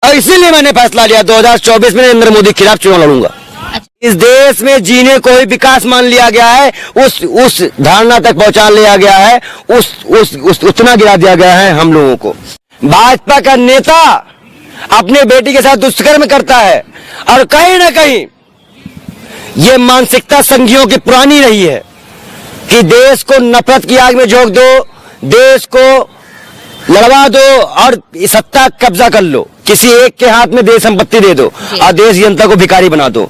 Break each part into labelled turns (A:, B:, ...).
A: और इसीलिए मैंने फैसला लिया 2024 में नरेंद्र मोदी के खिलाफ चुनाव लड़ूंगा। इस देश में जीने को ही विकास मान लिया गया है, उस धारणा तक पहुंचा लिया गया है, उतना गिरा दिया गया है हम लोगों को। भाजपा का नेता अपने बेटी के साथ दुष्कर्म करता है और कहीं ना कहीं ये मानसिकता संघियों की पुरानी रही है कि देश को नफरत की आग में झोंक दो, देश को लड़वा दो और सत्ता कब्जा कर लो, किसी एक के हाथ में देश संपत्ति दे दो और देश जनता को भिखारी बना दो।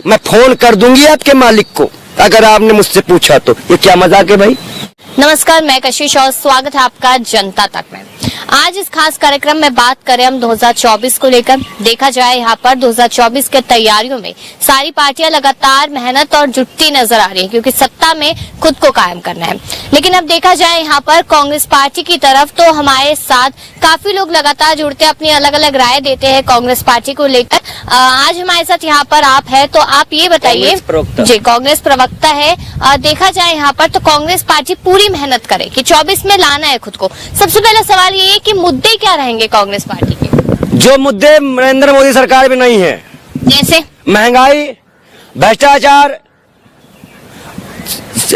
A: मैं फोन कर दूंगी आपके मालिक को अगर आपने मुझसे पूछा तो। ये क्या मजाक है भाई?
B: नमस्कार, मैं कशिश और स्वागत है आपका जनता तक में। आज इस खास कार्यक्रम में बात करें हम 2024 को लेकर। देखा जाए यहाँ पर 2024 के तैयारियों में सारी पार्टियां लगातार मेहनत और जुटती नजर आ रही है क्योंकि सत्ता में खुद को कायम करना है। लेकिन अब देखा जाए यहाँ पर कांग्रेस पार्टी की तरफ तो हमारे साथ काफी लोग लगातार जुड़ते हैं, अपनी अलग अलग राय देते हैं कांग्रेस पार्टी को लेकर। आज हमारे साथ यहाँ पर आप है, तो आप ये बताइए जी, कांग्रेस प्रवक्ता है। देखा जाए यहाँ पर तो कांग्रेस पार्टी पूरी मेहनत करे कि 24 में लाना है खुद को। सबसे पहला सवाल ये है कि मुद्दे क्या रहेंगे कांग्रेस पार्टी के? जो
A: मुद्दे नरेंद्र मोदी सरकार में नहीं है,
B: जैसे
A: महंगाई, भ्रष्टाचार,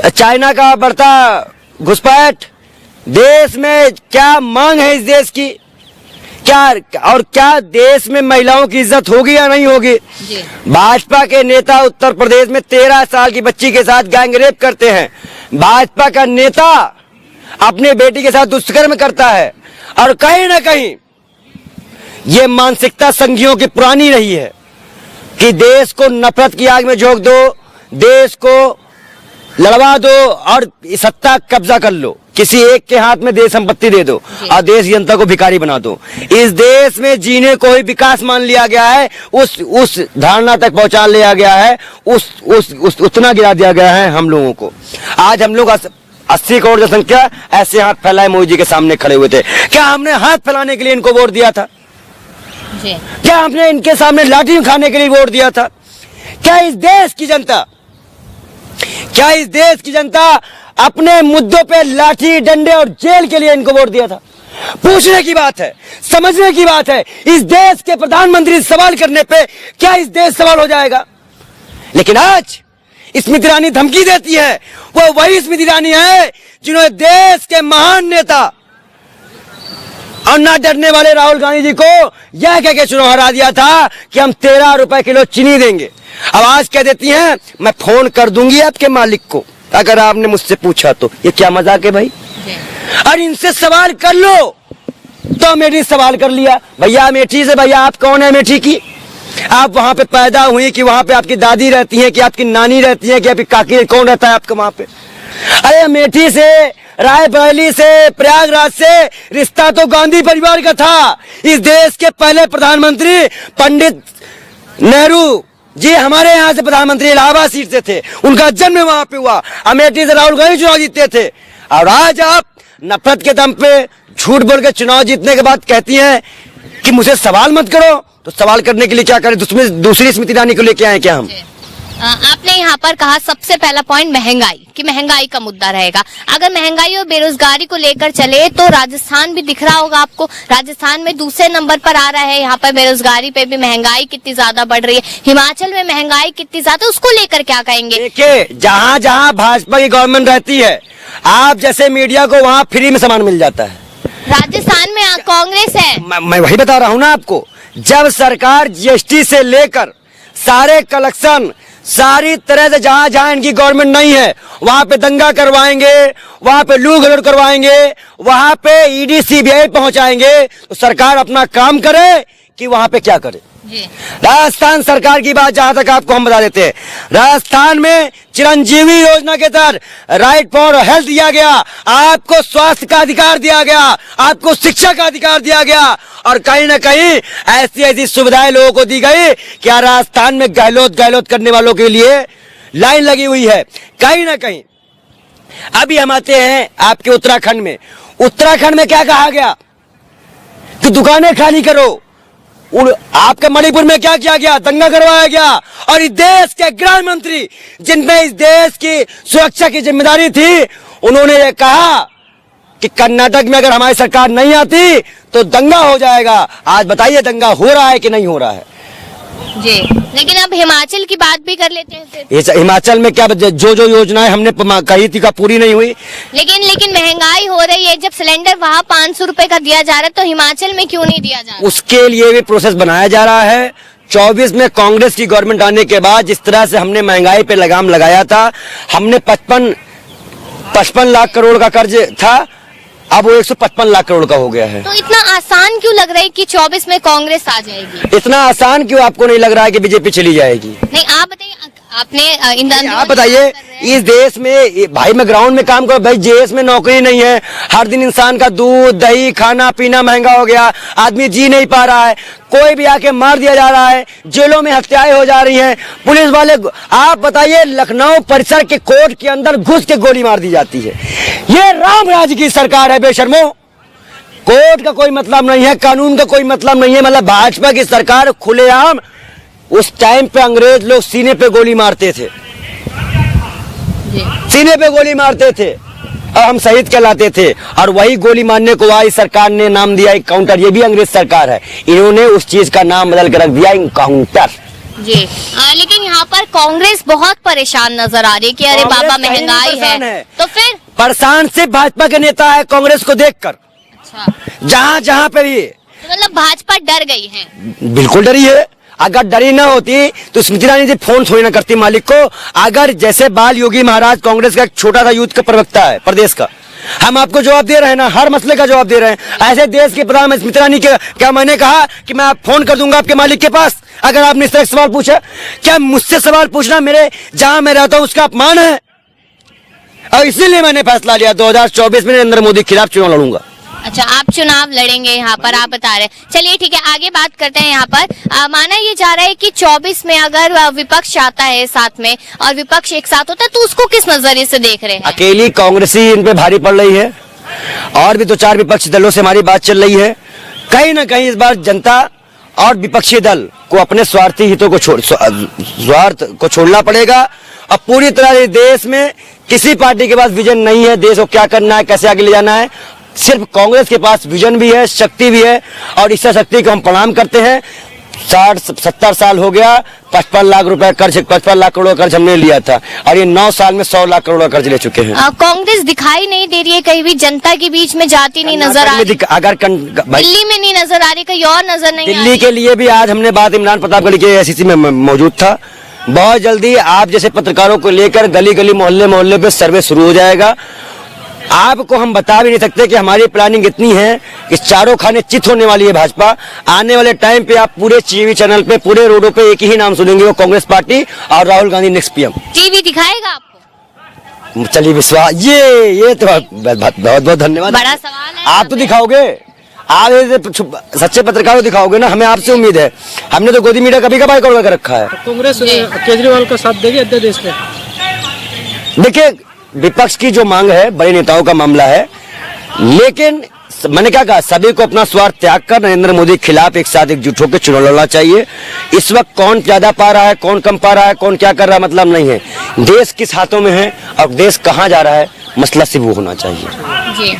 A: चाइना का बढ़ता घुसपैठ, देश में क्या मांग है इस देश की, क्या देश में महिलाओं की इज्जत होगी या नहीं होगी। भाजपा के नेता उत्तर प्रदेश में 13 साल की बच्ची के साथ गैंगरेप करते हैं। भाजपा का नेता अपने बेटी के साथ दुष्कर्म करता है और कहीं ना कहीं ये मानसिकता संघियों की पुरानी रही है कि देश को नफरत की आग में झोंक दो, देश को लड़वा दो और सत्ता कब्जा कर लो, किसी एक के हाथ में देश संपत्ति दे दो और देश जनता को भिखारी बना दो। इस देश में जीने को ही विकास मान लिया गया है, उस धारणा तक पहुंचा लिया गया है, उतना गिरा दिया गया है हम लोगों को। आज हम लोग 80 करोड़ जनसंख्या ऐसे हाथ फैलाए मोदी जी के सामने खड़े हुए थे। क्या हमने हाथ फैलाने के लिए इनको वोट दिया था? क्या हमने इनके सामने लाठी खाने के लिए वोट दिया था? क्या इस देश की जनता अपने मुद्दों पे लाठी, डंडे और जेल के लिए इनको वोट दिया था? पूछने की बात है, समझने की बात है। इस देश के प्रधानमंत्री सवाल करने पे क्या इस देश सवाल हो जाएगा? लेकिन आज स्मृति ईरानी धमकी देती है। वो वही स्मृति ईरानी है जिन्होंने देश के महान नेता और ना डरने वाले राहुल गांधी जी को यह कह के चुनाव हरा दिया था कि हम 13 रुपए किलो चीनी देंगे। अब आज कह देती हैं मैं फोन कर दूंगी आपके मालिक को अगर आपने मुझसे पूछा तो। ये क्या मजाक है भाई? और इनसे सवाल कर लो तो अमेठी सवाल कर लिया। भैया अमेठी से, भैया आप कौन है अमेठी की? आप वहां पे पैदा हुई कि वहां पे आपकी दादी रहती है कि आपकी नानी रहती है कि आपकी काकी? कौन रहता है आपका वहां पे? अरे अमेठी से, रायबरेली से, प्रयागराज से रिश्ता तो गांधी परिवार का था। इस देश के पहले प्रधानमंत्री पंडित नेहरू जी हमारे यहाँ से प्रधानमंत्री इलाहाबाद सीट से थे, उनका जन्म वहां पे हुआ। अमेठी से राहुल गांधी चुनाव जीतते थे और आज आप नफरत के दम पे झूठ बोल के चुनाव जीतने के बाद कहती हैं कि मुझे सवाल मत करो। तो सवाल करने के लिए क्या करें? दूसरी स्मृति ईरानी को लेके आए क्या हम?
B: आपने यहाँ पर कहा सबसे पहला पॉइंट महंगाई, कि महंगाई का मुद्दा रहेगा। अगर महंगाई और बेरोजगारी को लेकर चले तो राजस्थान भी दिख रहा होगा आपको। राजस्थान में दूसरे नंबर पर आ रहा है। यहाँ पर बेरोजगारी पे भी महंगाई कितनी ज्यादा बढ़ रही है। हिमाचल में महंगाई कितनी ज्यादा, उसको लेकर क्या कहेंगे?
A: देखिए, जहाँ जहाँ भाजपा की गवर्नमेंट रहती है, आप जैसे मीडिया को वहाँ फ्री में सामान मिल जाता है।
B: राजस्थान में कांग्रेस है।
A: मैं वही बता रहा हूँ ना आपको। जब सरकार जीएसटी से लेकर सारे कलेक्शन, सारी तरह से जहां जहां इनकी गवर्नमेंट नहीं है वहां पे दंगा करवाएंगे, वहां पे लूट घरेट करवाएंगे, वहां पे ईडी सीबीआई पहुंचाएंगे। तो सरकार अपना काम करे कि वहां पे क्या करे? राजस्थान सरकार की बात जहां तक आपको हम बता देते हैं, राजस्थान में चिरंजीवी योजना के तहत राइट फॉर हेल्थ दिया गया, आपको स्वास्थ्य का अधिकार दिया गया, आपको शिक्षा का अधिकार दिया गया और कहीं ना कहीं ऐसी ऐसी सुविधाएं लोगों को दी गई कि राजस्थान में गहलोत करने वालों के लिए लाइन लगी हुई है कहीं ना कहीं। अभी हम आते हैं आपके उत्तराखंड में। उत्तराखंड में क्या कहा गया कि दुकानें खाली करो। आपके मणिपुर में क्या किया गया? दंगा करवाया गया। और इस देश के गृह मंत्री जिनमें इस देश की सुरक्षा की जिम्मेदारी थी, उन्होंने ये कहा कि कर्नाटक में अगर हमारी सरकार नहीं आती तो दंगा हो जाएगा। आज बताइए दंगा हो रहा है कि नहीं हो रहा है?
B: जी, लेकिन अब हिमाचल की बात भी कर लेते हैं फिर।
A: इस हिमाचल में क्या जो योजनाएं हमने कही थी का पूरी नहीं हुई।
B: लेकिन महंगाई हो रही है, जब सिलेंडर वहाँ 500 रुपए का दिया जा रहा है तो हिमाचल में क्यों नहीं दिया जा रहा?
A: उसके लिए भी प्रोसेस बनाया जा रहा है। 24 में कांग्रेस की गवर्नमेंट आने के बाद जिस तरह से हमने महंगाई पे लगाम लगाया था, हमने 55 लाख करोड़ का कर्ज था, अब वो 155 लाख करोड़ का हो गया है।
B: तो इतना आसान क्यों लग रहा है कि 24 में कांग्रेस आ जाएगी?
A: इतना आसान क्यों आपको नहीं लग रहा है कि बीजेपी चली जाएगी?
B: नहीं, आप बताइए, आपने
A: आप बताइए इस देश में, भाई मैं ग्राउंड में काम करो, भाई देश में नौकरी नहीं है, हर दिन इंसान का दूध दही खाना पीना महंगा हो गया, आदमी जी नहीं पा रहा है, कोई भी आके मार दिया जा रहा है, जेलों में हत्याएं हो जा रही हैं, पुलिस वाले, आप बताइए लखनऊ परिसर के कोर्ट के अंदर घुस के गोली मार दी जाती है। ये राम राज्य की सरकार है बेशर्मो। कोर्ट का कोई मतलब नहीं है, कानून का कोई मतलब नहीं है, मतलब भाजपा की सरकार खुलेआम। उस टाइम पे अंग्रेज लोग सीने पे गोली मारते थे, सीने पे गोली मारते थे और हम शहीद कहलाते थे, और वही गोली मारने को आज सरकार ने नाम दिया इनकाउंटर। ये भी अंग्रेज सरकार है, इन्होंने उस चीज का नाम बदल कर रख दिया इनकाउंटर।
B: जी, लेकिन यहाँ पर कांग्रेस बहुत परेशान नजर आ रही है कि अरे बाबा महंगाई है, तो फिर
A: परेशान से भाजपा के नेता है कांग्रेस को देखकर।
B: अच्छा,
A: जहाँ पे भी,
B: तो मतलब भाजपा डर गई है?
A: बिल्कुल डरी है। अगर डरी ना होती तो स्मृति ईरानी जी फोन थोड़ी ना करती मालिक को। अगर जैसे बाल योगी महाराज कांग्रेस का एक छोटा सा यूथ का प्रवक्ता है प्रदेश का, हम आपको जवाब दे रहे हैं ना, हर मसले का जवाब दे रहे हैं। ऐसे देश के प्रधानमंत्री स्मृति ईरानी के क्या मैंने कहा कि मैं फोन कर दूंगा आपके मालिक के पास अगर आपने इस तरह सवाल पूछा? क्या मुझसे सवाल पूछना मेरे जहां मैं रहता हूं उसका अपमान है? और इसीलिए मैंने फैसला लिया 2024 में नरेंद्र मोदी के खिलाफ चुनाव लड़ूंगा।
B: अच्छा, आप चुनाव लड़ेंगे यहाँ पर, आप बता रहे हैं। चलिए ठीक है, आगे बात करते हैं। यहाँ पर माना ये जा रहा है कि 24 में अगर विपक्ष आता है साथ में और विपक्ष एक साथ होता है तो उसको किस नजरिए से देख रहे हैं?
A: अकेली कांग्रेस ही इन पे भारी पड़ रही है, और भी 2-4 विपक्षी दलों से हमारी बात चल रही है। कहीं ना कहीं इस बार जनता और विपक्षी दल को अपने स्वार्थी हितों को स्वार्थ को छोड़ना पड़ेगा। और पूरी तरह देश में किसी पार्टी के पास विजन नहीं है, देश को क्या करना है, कैसे आगे ले जाना है। सिर्फ कांग्रेस के पास विजन भी है, शक्ति भी है, और इस शक्ति को हम प्रणाम करते हैं। 60-70 साल हो गया, 55 लाख रुपए कर्ज, 55 लाख करोड़ कर्ज हमने लिया था, और ये 9 साल में 100 लाख करोड़ कर्ज ले चुके हैं।
B: कांग्रेस दिखाई नहीं दे रही है कहीं भी, जनता के बीच में जाती नहीं नजर आ रही।
A: अगर
B: दिल्ली में नहीं नजर आ रही, कहीं और नजर नहीं।
A: दिल्ली के लिए भी आज हमने बात इमरान प्रतापगढ़ के एसीसी में मौजूद था। बहुत जल्दी आप जैसे पत्रकारों को लेकर गली गली मोहल्ले मोहल्ले पे सर्वे शुरू हो जाएगा। आपको हम बता भी नहीं सकते कि हमारी प्लानिंग इतनी है कि चारों खाने चित होने वाली है भाजपा। आने वाले टाइम पे आप पूरे टीवी चैनल पे, पूरे रोडों पे एक ही नाम सुनेंगे, वो कांग्रेस पार्टी और Rahul Gandhi next PM.
B: TV दिखाएगा आपको?
A: चलिए विश्वास, ये तो बहुत बहुत धन्यवाद।
B: बड़ा सवाल है।
A: आप तो दिखाओगे, आप सच्चे पत्रकारों दिखाओगे ना, हमें आपसे उम्मीद है। हमने तो गोदी मीडिया कभी कभार कर रखा है।
C: कांग्रेस केजरीवाल का साथ देगी अध्यादेश में?
A: देखिए, विपक्ष की जो मांग है बड़े नेताओं का मामला है, लेकिन मैंने क्या कहा, सभी को अपना स्वार्थ त्याग कर नरेंद्र मोदी के खिलाफ एक साथ एकजुट होकर चुनाव लड़ना चाहिए। इस वक्त कौन ज्यादा पा रहा है, कौन कम पा रहा है, कौन क्या कर रहा है, मतलब नहीं है। देश किस हाथों में है और देश कहाँ जा रहा है, मसला सिर्फ वो होना चाहिए।
B: जी।